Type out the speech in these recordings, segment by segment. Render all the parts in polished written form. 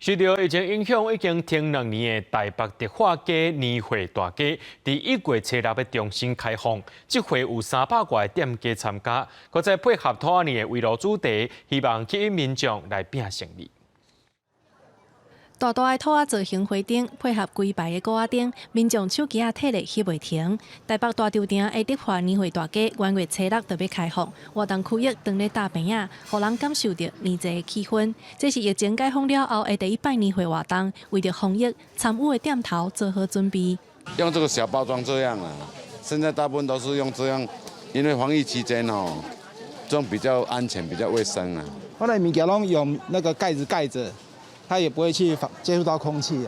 受到疫情影响，已经停2年的台北迪化街年会大街，伫1月7日要重新开放。这回有300个店家参加，搁再配合兔年的围炉主题，希望吸引民众来拼胜利。大大的兔仔造型花灯，配合规排的鼓仔灯，民众手机啊体力翕袂停。台北大稻埕的迪化年会大街，元月7日就要开放，活动区域当咧大坪仔，互人感受到年节的气氛。这是疫情解封了后的第一摆年会活动，为着防疫，参与的店头做好准备。用这个小包装这样啊，现在大部分都是用这样，因为防疫期间哦，这种比较安全、比较卫生啊。我的物件拢用那个盖子盖着。它也不会去接触到空气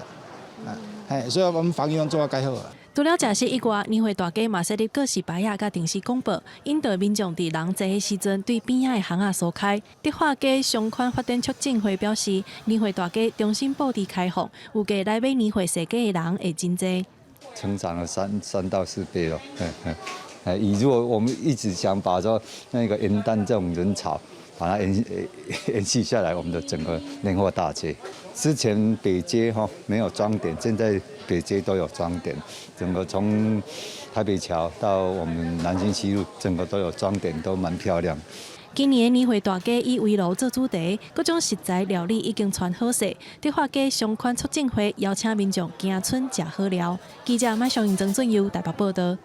所以我们防疫做得介好。除了食食以外，年会大街嘛设立各式牌仔甲电视广播，引导民众伫人济的时阵对边仔的巷仔疏开。迪化街商圈发展促进会表示，年会大街重新布置开放，有计来买年会设计的人会真多，成长了3到4倍了。如果我们一直想把那个元旦这种人潮，把它延续下来，我们的整个年货大街。之前北街没有装点，现在北街都有装点，整个从台北桥到我们南京西路，整个都有装点，都蛮漂亮。今年的年会大街以围炉做主题，各种食材料理已经传好势。迪化街商圈促进会邀请民众行村食好料。记者麦尚英、曾俊佑台北报道。